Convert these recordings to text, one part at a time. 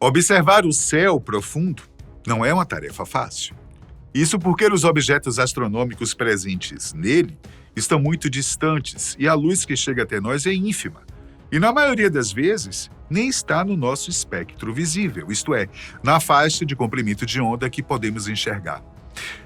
Observar o céu profundo não é uma tarefa fácil. Isso porque os objetos astronômicos presentes nele estão muito distantes e a luz que chega até nós é ínfima. E na maioria das vezes, nem está no nosso espectro visível, isto é, na faixa de comprimento de onda que podemos enxergar.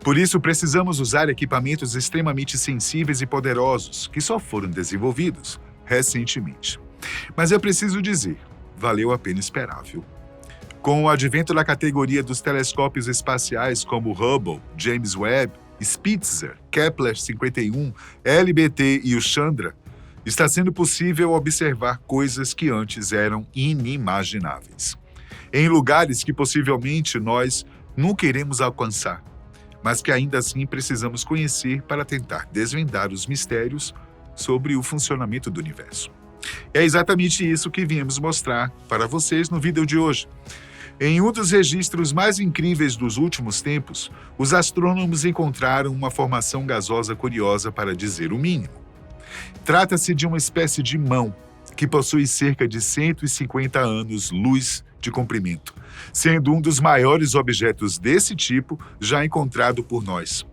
Por isso, precisamos usar equipamentos extremamente sensíveis e poderosos, que só foram desenvolvidos recentemente. Mas eu preciso dizer, valeu a pena esperar, viu? Com o advento da categoria dos telescópios espaciais como Hubble, James Webb, Spitzer, Kepler 51, LBT e o Chandra, está sendo possível observar coisas que antes eram inimagináveis. Em lugares que possivelmente nós nunca iremos alcançar, mas que ainda assim precisamos conhecer para tentar desvendar os mistérios sobre o funcionamento do universo. É exatamente isso que viemos mostrar para vocês no vídeo de hoje. Em um dos registros mais incríveis dos últimos tempos, os astrônomos encontraram uma formação gasosa curiosa para dizer o mínimo. Trata-se de uma espécie de mão que possui cerca de 150 anos-luz de comprimento, sendo um dos maiores objetos desse tipo já encontrado por nós.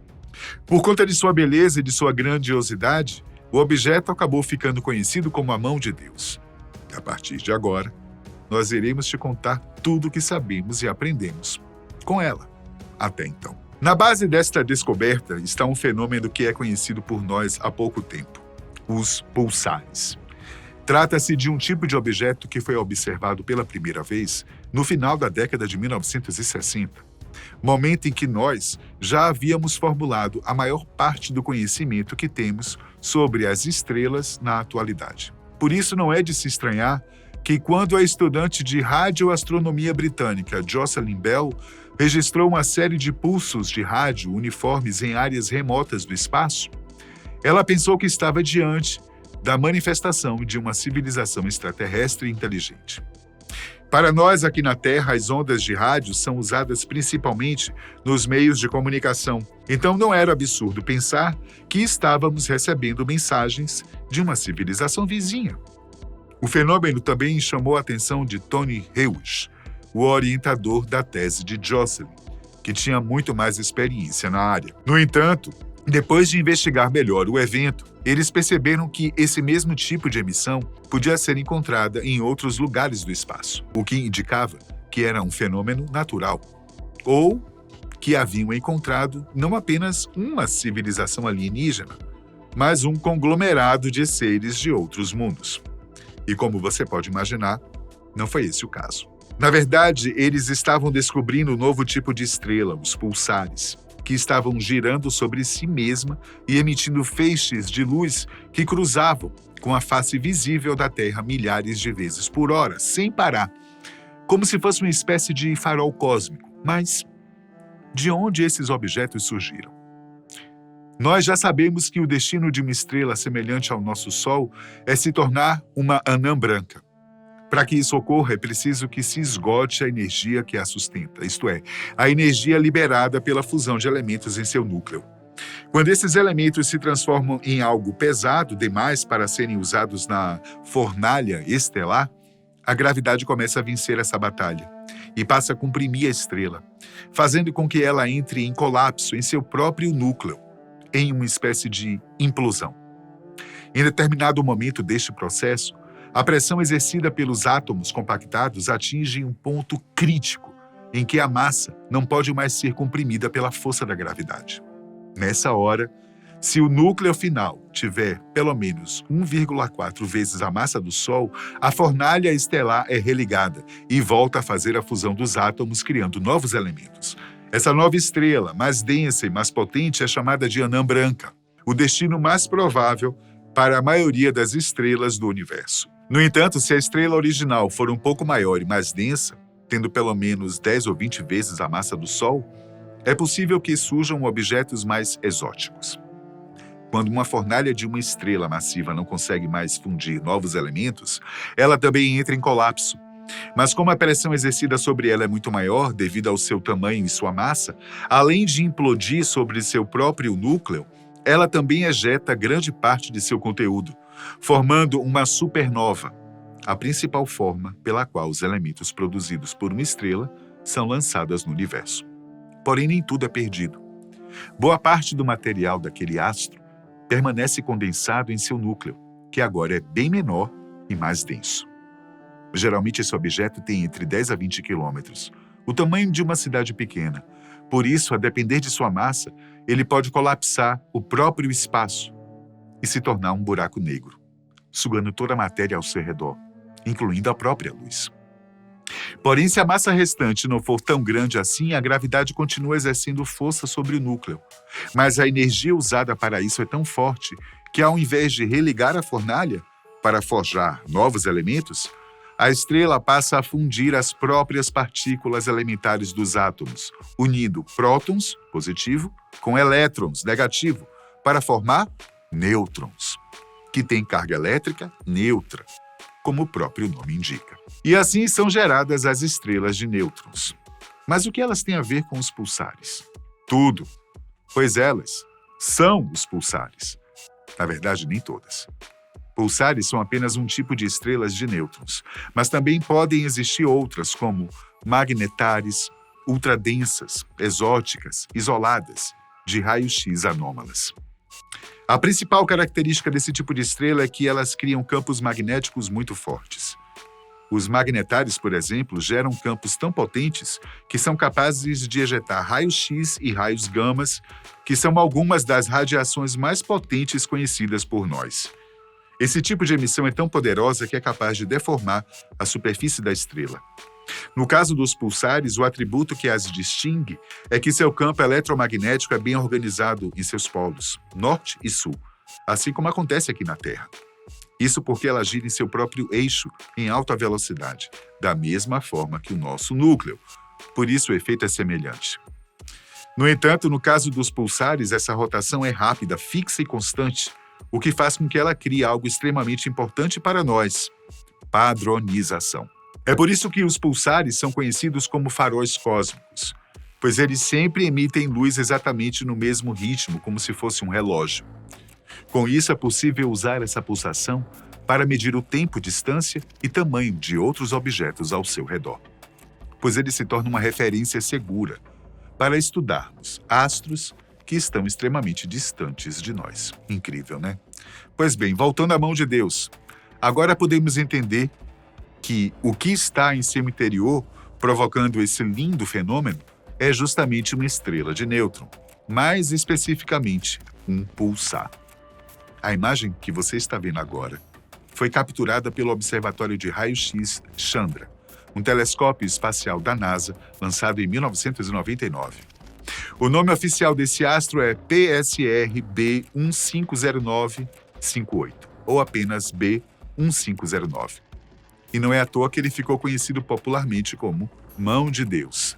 Por conta de sua beleza e de sua grandiosidade, o objeto acabou ficando conhecido como a Mão de Deus. A partir de agora, nós iremos te contar tudo o que sabemos e aprendemos com ela até então. Na base desta descoberta está um fenômeno que é conhecido por nós há pouco tempo: os pulsares. Trata-se de um tipo de objeto que foi observado pela primeira vez no final da década de 1960, momento em que nós já havíamos formulado a maior parte do conhecimento que temos sobre as estrelas na atualidade. Por isso, não é de se estranhar que quando a estudante de radioastronomia britânica Jocelyn Bell registrou uma série de pulsos de rádio uniformes em áreas remotas do espaço, ela pensou que estava diante da manifestação de uma civilização extraterrestre inteligente. Para nós aqui na Terra, as ondas de rádio são usadas principalmente nos meios de comunicação. Então não era absurdo pensar que estávamos recebendo mensagens de uma civilização vizinha. O fenômeno também chamou a atenção de Tony Hewish, o orientador da tese de Jocelyn, que tinha muito mais experiência na área. No entanto, depois de investigar melhor o evento, eles perceberam que esse mesmo tipo de emissão podia ser encontrada em outros lugares do espaço, o que indicava que era um fenômeno natural, ou que haviam encontrado não apenas uma civilização alienígena, mas um conglomerado de seres de outros mundos. E como você pode imaginar, não foi esse o caso. Na verdade, eles estavam descobrindo um novo tipo de estrela, os pulsares, que estavam girando sobre si mesma e emitindo feixes de luz que cruzavam com a face visível da Terra milhares de vezes por hora, sem parar, como se fosse uma espécie de farol cósmico. Mas de onde esses objetos surgiram? Nós já sabemos que o destino de uma estrela semelhante ao nosso Sol é se tornar uma anã branca. Para que isso ocorra, é preciso que se esgote a energia que a sustenta, isto é, a energia liberada pela fusão de elementos em seu núcleo. Quando esses elementos se transformam em algo pesado demais para serem usados na fornalha estelar, a gravidade começa a vencer essa batalha e passa a comprimir a estrela, fazendo com que ela entre em colapso em seu próprio núcleo, em uma espécie de implosão. Em determinado momento deste processo, a pressão exercida pelos átomos compactados atinge um ponto crítico em que a massa não pode mais ser comprimida pela força da gravidade. Nessa hora, se o núcleo final tiver pelo menos 1,4 vezes a massa do Sol, a fornalha estelar é religada e volta a fazer a fusão dos átomos, criando novos elementos. Essa nova estrela, mais densa e mais potente, é chamada de anã branca, o destino mais provável para a maioria das estrelas do universo. No entanto, se a estrela original for um pouco maior e mais densa, tendo pelo menos 10 ou 20 vezes a massa do Sol, é possível que surjam objetos mais exóticos. Quando uma fornalha de uma estrela massiva não consegue mais fundir novos elementos, ela também entra em colapso. Mas como a pressão exercida sobre ela é muito maior devido ao seu tamanho e sua massa, além de implodir sobre seu próprio núcleo, ela também ejeta grande parte de seu conteúdo, formando uma supernova. a principal forma pela qual os elementos produzidos por uma estrela são lançados no universo. Porém, nem tudo é perdido. Boa parte do material daquele astro permanece condensado em seu núcleo, que agora é bem menor e mais denso. Geralmente, esse objeto tem entre 10 a 20 quilômetros, o tamanho de uma cidade pequena. Por isso, a depender de sua massa, ele pode colapsar o próprio espaço e se tornar um buraco negro, sugando toda a matéria ao seu redor, incluindo a própria luz. Porém, se a massa restante não for tão grande assim, a gravidade continua exercendo força sobre o núcleo. Mas a energia usada para isso é tão forte que, ao invés de religar a fornalha para forjar novos elementos, a estrela passa a fundir as próprias partículas elementares dos átomos, unindo prótons, positivo, com elétrons, negativo, para formar nêutrons, que têm carga elétrica neutra, como o próprio nome indica. E assim são geradas as estrelas de nêutrons. Mas o que elas têm a ver com os pulsares? Tudo, pois elas são os pulsares. Na verdade, nem todas. Pulsares são apenas um tipo de estrelas de nêutrons, mas também podem existir outras, como magnetares, ultradensas, exóticas, isoladas, de raio-x anômalas. A principal característica desse tipo de estrela é que elas criam campos magnéticos muito fortes. Os magnetares, por exemplo, geram campos tão potentes que são capazes de ejetar raios-x e raios gamas, que são algumas das radiações mais potentes conhecidas por nós. Esse tipo de emissão é tão poderosa que é capaz de deformar a superfície da estrela. No caso dos pulsares, o atributo que as distingue é que seu campo eletromagnético é bem organizado em seus polos, norte e sul, assim como acontece aqui na Terra. Isso porque ela gira em seu próprio eixo em alta velocidade, da mesma forma que o nosso núcleo. Por isso o efeito é semelhante. No entanto, no caso dos pulsares, essa rotação é rápida, fixa e constante, o que faz com que ela crie algo extremamente importante para nós: padronização. É por isso que os pulsares são conhecidos como faróis cósmicos, pois eles sempre emitem luz exatamente no mesmo ritmo, como se fosse um relógio. Com isso, é possível usar essa pulsação para medir o tempo, distância e tamanho de outros objetos ao seu redor, pois ele se torna uma referência segura para estudarmos astros que estão extremamente distantes de nós. Incrível, né? Pois bem, voltando à mão de Deus, agora podemos entender que o que está em seu interior, provocando esse lindo fenômeno, é justamente uma estrela de nêutron, mais especificamente, um pulsar. A imagem que você está vendo agora foi capturada pelo Observatório de Raio-X Chandra, um telescópio espacial da NASA, lançado em 1999. O nome oficial desse astro é PSR B150958, ou apenas B1509. E não é à toa que ele ficou conhecido popularmente como Mão de Deus.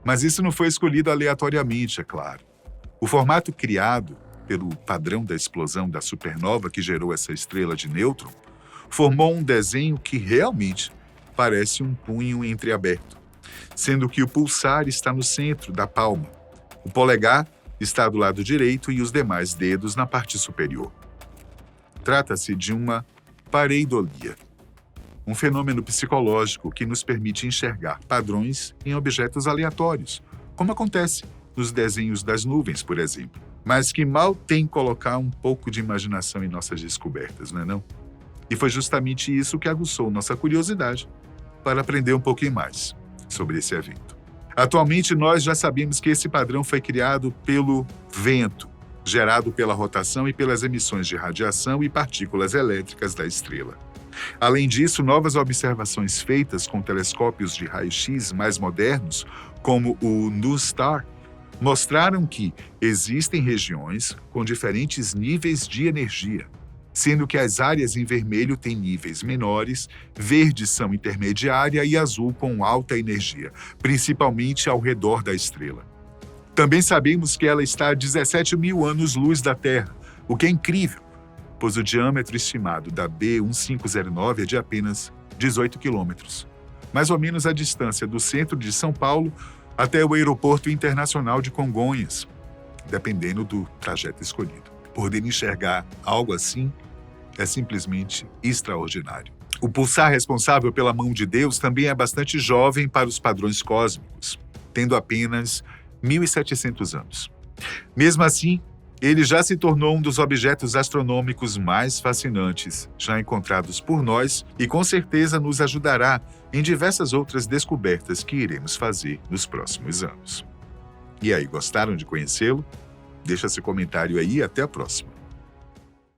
Mas isso não foi escolhido aleatoriamente, é claro. O formato criado pelo padrão da explosão da supernova que gerou essa estrela de nêutron formou um desenho que realmente parece um punho entreaberto, sendo que o pulsar está no centro da palma, o polegar está do lado direito e os demais dedos na parte superior. Trata-se de uma pareidolia, um fenômeno psicológico que nos permite enxergar padrões em objetos aleatórios, como acontece nos desenhos das nuvens, por exemplo, mas que mal tem colocar um pouco de imaginação em nossas descobertas, não é não? E foi justamente isso que aguçou nossa curiosidade para aprender um pouquinho mais sobre esse evento. Atualmente, nós já sabemos que esse padrão foi criado pelo vento, gerado pela rotação e pelas emissões de radiação e partículas elétricas da estrela. Além disso, novas observações feitas com telescópios de raio-x mais modernos, como o NuSTAR, mostraram que existem regiões com diferentes níveis de energia, sendo que as áreas em vermelho têm níveis menores, verde são intermediária e azul com alta energia, principalmente ao redor da estrela. Também sabemos que ela está a 17 mil anos-luz da Terra, o que é incrível, pois o diâmetro estimado da B1509 é de apenas 18 quilômetros, mais ou menos a distância do centro de São Paulo até o Aeroporto Internacional de Congonhas, dependendo do trajeto escolhido. Poder enxergar algo assim é simplesmente extraordinário. O pulsar responsável pela mão de Deus também é bastante jovem para os padrões cósmicos, tendo apenas 1.700 anos. Mesmo assim, ele já se tornou um dos objetos astronômicos mais fascinantes já encontrados por nós e com certeza nos ajudará em diversas outras descobertas que iremos fazer nos próximos anos. E aí, gostaram de conhecê-lo? Deixa seu comentário aí e até a próxima.